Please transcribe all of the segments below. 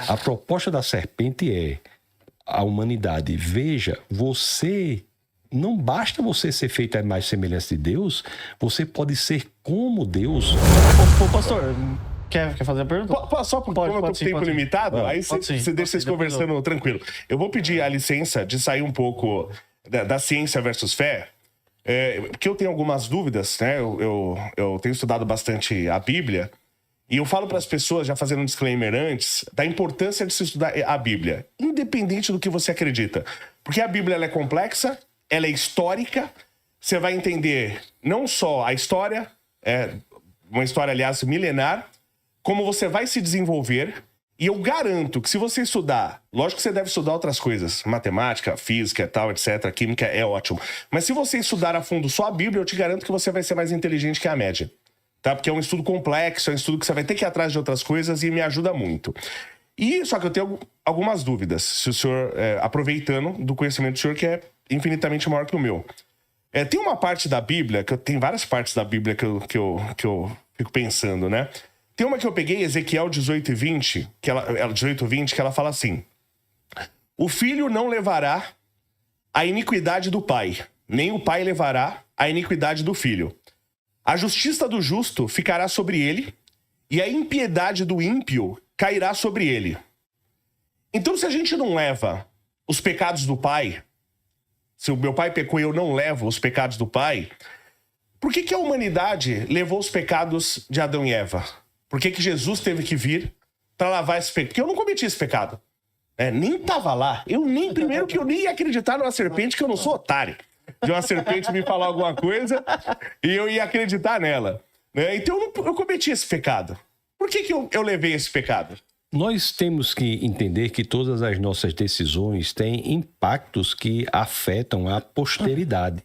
A proposta da serpente é a humanidade. Veja, você... Não basta você ser feito à imagem e semelhança de Deus, você pode ser como Deus. Ô, pastor, quer fazer a pergunta? Só porque como eu tô com tempo limitado, aí você deixa vocês conversando tranquilo. Eu vou pedir a licença de sair um pouco da ciência versus fé, porque eu tenho algumas dúvidas, né? Eu tenho estudado bastante a Bíblia, e eu falo para as pessoas, já fazendo um disclaimer antes, da importância de se estudar a Bíblia, independente do que você acredita. Porque a Bíblia ela é complexa, ela é histórica, você vai entender não só a história, uma história, aliás, milenar, como você vai se desenvolver. E eu garanto que se você estudar, lógico que você deve estudar outras coisas, matemática, física, tal, etc, química é ótimo. Mas se você estudar a fundo só a Bíblia, eu te garanto que você vai ser mais inteligente que a média. Tá? Porque é um estudo complexo, é um estudo que você vai ter que ir atrás de outras coisas e me ajuda muito. E só que eu tenho algumas dúvidas, se o senhor, aproveitando do conhecimento do senhor, que é infinitamente maior que o meu. Tem uma parte da Bíblia, tem várias partes da Bíblia que eu fico pensando, né? Tem uma que eu peguei, Ezequiel 18:20, 18:20, que ela fala assim: o filho não levará a iniquidade do pai, nem o pai levará a iniquidade do filho. A justiça do justo ficará sobre ele, e a impiedade do ímpio cairá sobre ele. Então, se a gente não leva os pecados do pai, se o meu pai pecou e eu não levo os pecados do pai, por que a humanidade levou os pecados de Adão e Eva? Por que Jesus teve que vir para lavar esse pecado? Porque eu não cometi esse pecado. Nem tava lá. Primeiro que eu nem ia acreditar numa serpente, que eu não sou otário. De uma serpente me falar alguma coisa e eu ia acreditar nela. Então eu cometi esse pecado. Por que eu levei esse pecado? Nós temos que entender que todas as nossas decisões têm impactos que afetam a posteridade.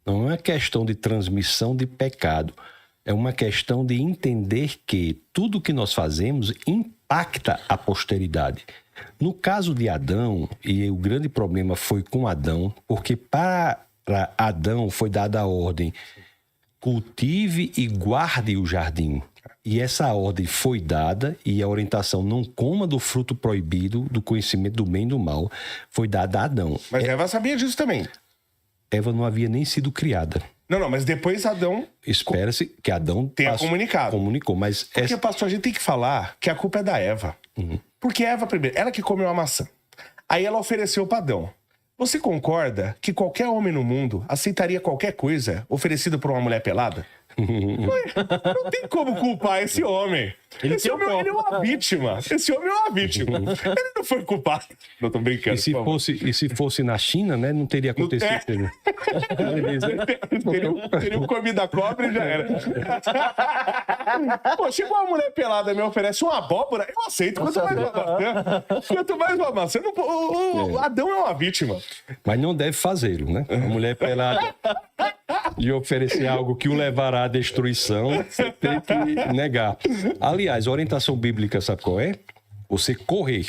Não é uma questão de transmissão de pecado. É uma questão de entender que tudo que nós fazemos impacta a posteridade. No caso de Adão, e o grande problema foi com Adão, porque para Adão foi dada a ordem: cultive e guarde o jardim. E essa ordem foi dada, e a orientação não coma do fruto proibido do conhecimento do bem e do mal foi dada a Adão. Mas Eva sabia disso também. Eva não havia nem sido criada. Não, mas depois Adão... Espera-se que Adão tenha comunicado. Comunicou, mas... Porque, pastor, a gente tem que falar que a culpa é da Eva. Uhum. Porque Eva, primeiro, ela que comeu a maçã. Aí ela ofereceu para Adão. Você concorda que qualquer homem no mundo aceitaria qualquer coisa oferecida por uma mulher pelada? Não tem como culpar esse homem. Esse homem ele é uma vítima. Esse homem é uma vítima. Ele não foi culpado. Não, tô brincando. E se fosse na China, né? Não teria acontecido. Teriam comido a cobra e já era. Pô, chegou uma mulher pelada e me oferece uma abóbora, eu aceito. Quanto mais uma maçã. Quanto mais uma maçã. O Adão é uma vítima. Mas não deve fazê-lo, né? Uma mulher pelada lhe oferecer algo que o levará à destruição, você tem que negar. Aliás, a orientação bíblica, sabe qual é? Você correr.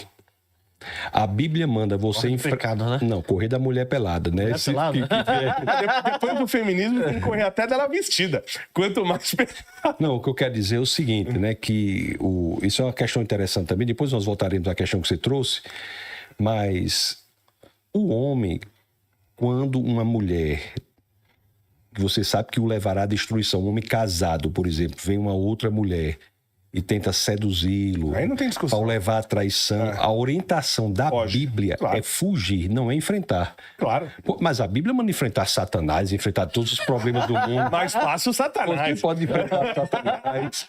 A Bíblia manda você pecado, né? Não, correr da mulher pelada, né? Mulher pelada? Depois do feminismo tem que correr até dela vestida. Quanto mais pelada. Não, o que eu quero dizer é o seguinte, né? Que isso é uma questão interessante também. Depois nós voltaremos à questão que você trouxe. Mas o homem, quando uma mulher... Você sabe que o levará à destruição. Um homem casado, por exemplo, vem uma outra mulher e tenta seduzi-lo. Aí não tem discussão. Para o levar à traição. A orientação da Bíblia é fugir, não é enfrentar. Claro. Mas a Bíblia manda enfrentar Satanás, enfrentar todos os problemas do mundo. Mais fácil o Satanás. Você pode enfrentar Satanás.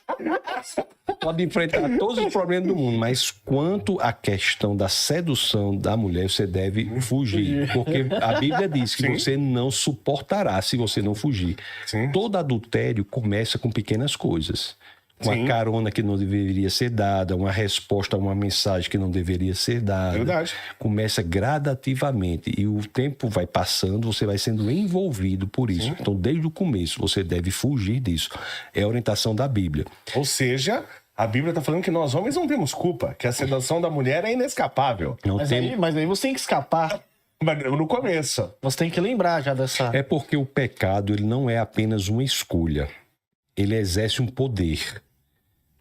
Pode enfrentar todos os problemas do mundo, mas quanto à questão da sedução da mulher, você deve fugir. Porque a Bíblia diz que você não suportará se você não fugir. Sim. Todo adultério começa com pequenas coisas. Uma carona que não deveria ser dada, uma resposta a uma mensagem que não deveria ser dada. Verdade. Começa gradativamente e o tempo vai passando, você vai sendo envolvido por isso. Sim. Então, desde o começo, você deve fugir disso. É a orientação da Bíblia. Ou seja, a Bíblia está falando que nós homens não temos culpa, que a sedução da mulher é inescapável. Mas aí você tem que escapar. Mas no começo. Você tem que lembrar já dessa... É porque o pecado ele não é apenas uma escolha. Ele exerce um poder.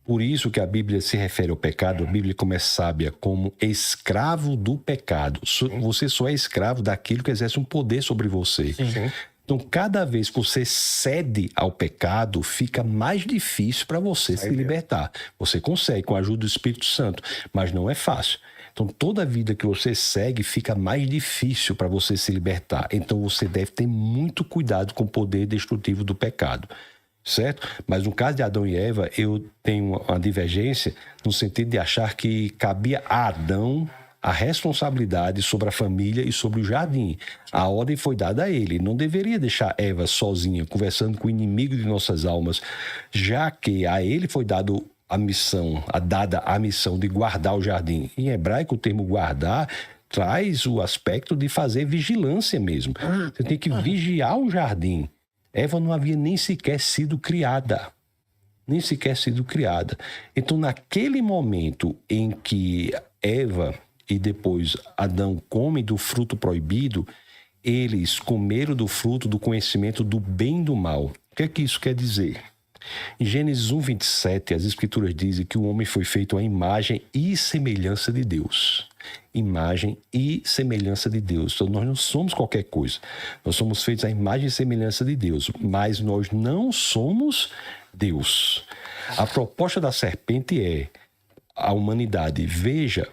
Por isso que a Bíblia se refere ao pecado, a Bíblia começa sábia como escravo do pecado. Você só é escravo daquilo que exerce um poder sobre você. Sim. Então, cada vez que você cede ao pecado, fica mais difícil para você se libertar. Você consegue com a ajuda do Espírito Santo, mas não é fácil. Então, toda vida que você segue fica mais difícil para você se libertar. Então, você deve ter muito cuidado com o poder destrutivo do pecado. Certo? Mas no caso de Adão e Eva, eu tenho uma divergência no sentido de achar que cabia a Adão a responsabilidade sobre a família e sobre o jardim. A ordem foi dada a ele. Não deveria deixar Eva sozinha, conversando com o inimigo de nossas almas, já que a ele foi dada a missão de guardar o jardim. Em hebraico, o termo guardar traz o aspecto de fazer vigilância mesmo. Você tem que vigiar o jardim. Eva não havia nem sequer sido criada. Então, naquele momento em que Eva e depois Adão comem do fruto proibido, eles comeram do fruto do conhecimento do bem e do mal. O que é que isso quer dizer? Em Gênesis 1:27, as Escrituras dizem que o homem foi feito à imagem e semelhança de Deus. Imagem e semelhança de Deus. Então, nós não somos qualquer coisa. Nós somos feitos à imagem e semelhança de Deus, mas nós não somos Deus. A proposta da serpente é a humanidade. Veja,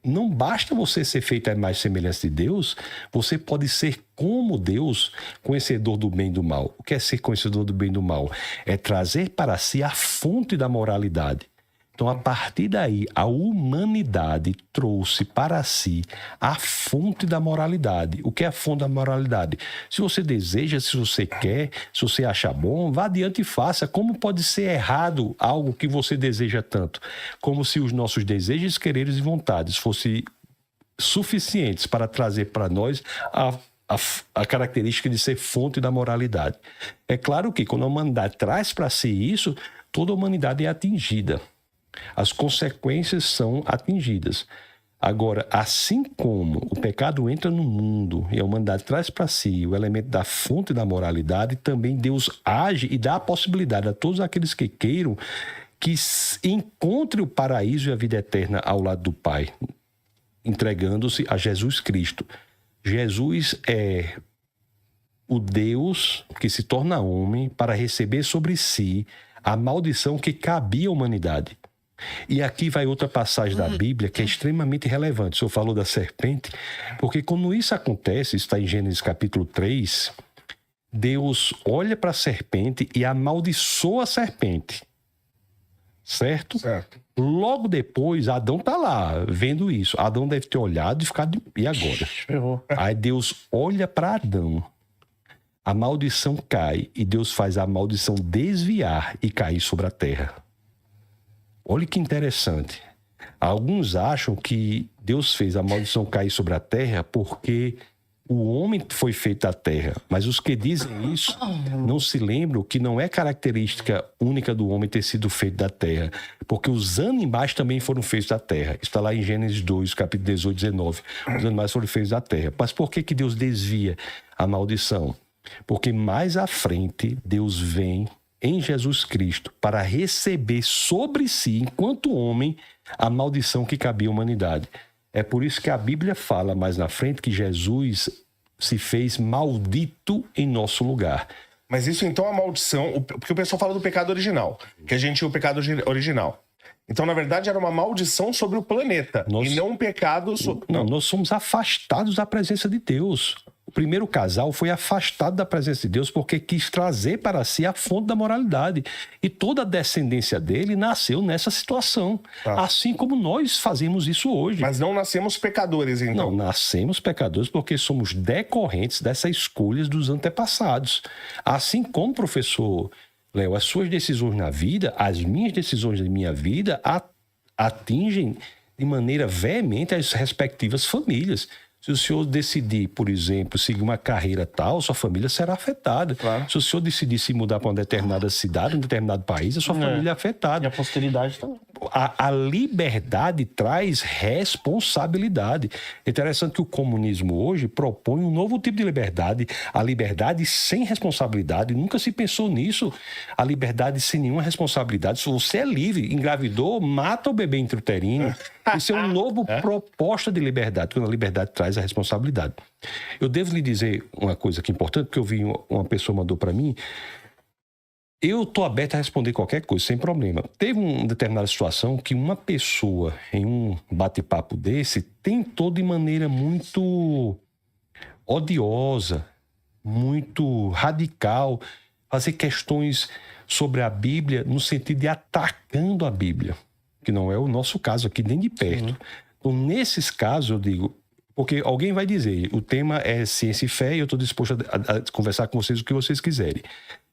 não basta você ser feito à imagem e semelhança de Deus, você pode ser como Deus, conhecedor do bem e do mal. O que é ser conhecedor do bem e do mal? É trazer para si a fonte da moralidade. Então, a partir daí, a humanidade trouxe para si a fonte da moralidade. O que é a fonte da moralidade? Se você deseja, se você quer, se você acha bom, vá adiante e faça. Como pode ser errado algo que você deseja tanto? Como se os nossos desejos, quereres e vontades fossem suficientes para trazer para nós a característica de ser fonte da moralidade. É claro que quando a humanidade traz para si isso, toda a humanidade é atingida. As consequências são atingidas. Agora, assim como o pecado entra no mundo e a humanidade traz para si o elemento da fonte da moralidade, também Deus age e dá a possibilidade a todos aqueles que queiram que encontrem o paraíso e a vida eterna ao lado do Pai, entregando-se a Jesus Cristo. Jesus é o Deus que se torna homem para receber sobre si a maldição que cabia à humanidade. E aqui vai outra passagem da Bíblia que é extremamente relevante. O senhor falou da serpente, porque quando isso acontece, está em Gênesis capítulo 3, Deus olha para a serpente e amaldiçoa a serpente. Certo? Logo depois, Adão está lá, vendo isso. Adão deve ter olhado e ficado... E agora? Aí Deus olha para Adão. A maldição cai e Deus faz a maldição desviar e cair sobre a terra. Olha que interessante. Alguns acham que Deus fez a maldição cair sobre a terra porque o homem foi feito da terra. Mas os que dizem isso não se lembram que não é característica única do homem ter sido feito da terra. Porque os animais também foram feitos da terra. Está lá em Gênesis 2, capítulo 18, 19. Os animais foram feitos da terra. Mas por que Deus desvia a maldição? Porque mais à frente Deus vem em Jesus Cristo para receber sobre si, enquanto homem, a maldição que cabia à humanidade. É por isso que a Bíblia fala mais na frente que Jesus se fez maldito em nosso lugar. Mas isso então é uma maldição, porque o pessoal fala do pecado original, que a gente tinha o pecado original. Então, na verdade, era uma maldição sobre o planeta, e não um pecado... Não, nós somos afastados da presença de Deus. O primeiro casal foi afastado da presença de Deus porque quis trazer para si a fonte da moralidade. E toda a descendência dele nasceu nessa situação. Assim como nós fazemos isso hoje. Mas não nascemos pecadores, então? Não, nascemos pecadores porque somos decorrentes dessas escolhas dos antepassados. Assim como, professor Léo, as suas decisões na vida, as minhas decisões na minha vida atingem de maneira veemente as respectivas famílias. Se o senhor decidir, por exemplo, seguir uma carreira tal, sua família será afetada. Claro. Se o senhor decidir se mudar para uma determinada cidade, um determinado país, a sua família é afetada. E a posteridade também. a liberdade traz responsabilidade. É interessante que o comunismo hoje propõe um novo tipo de liberdade, a liberdade sem responsabilidade. Nunca se pensou nisso, a liberdade sem nenhuma responsabilidade. Se você é livre, engravidou, mata o bebê intrauterino. Isso é uma nova proposta de liberdade, quando a liberdade traz a responsabilidade. Eu devo lhe dizer uma coisa que é importante, porque eu vi uma pessoa mandou para mim. Eu estou aberto a responder qualquer coisa, sem problema. Teve uma determinada situação que uma pessoa, em um bate-papo desse, tentou de maneira muito odiosa, muito radical, fazer questões sobre a Bíblia no sentido de atacando a Bíblia, que não é o nosso caso aqui nem de perto. Então, nesses casos, eu digo... Porque alguém vai dizer, o tema é ciência e fé e eu estou disposto a conversar com vocês o que vocês quiserem.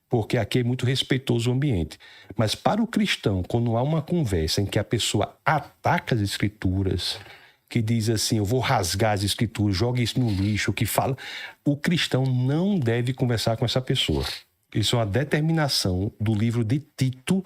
Porque aqui é muito respeitoso o ambiente. Mas para o cristão, quando há uma conversa em que a pessoa ataca as escrituras, que diz assim, eu vou rasgar as escrituras, joga isso no lixo, que fala... O cristão não deve conversar com essa pessoa. Isso é uma determinação do livro de Tito,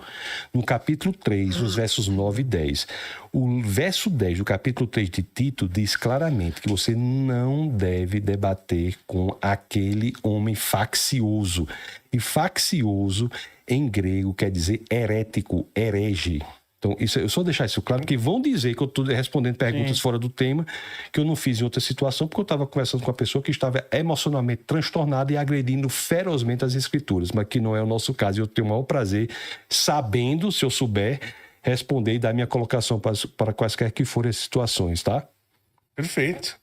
no capítulo 3, nos versos 9 e 10. O verso 10 do capítulo 3 de Tito diz claramente que você não deve debater com aquele homem faccioso. E faccioso, em grego, quer dizer herético, herege. Então, isso, eu só deixar isso claro, porque vão dizer que eu estou respondendo perguntas fora do tema, que eu não fiz em outra situação, porque eu estava conversando com uma pessoa que estava emocionalmente transtornada e agredindo ferozmente as escrituras, mas que não é o nosso caso. Eu tenho o maior prazer, sabendo, se eu souber, responder e dar minha colocação para quaisquer que forem as situações, tá? Perfeito.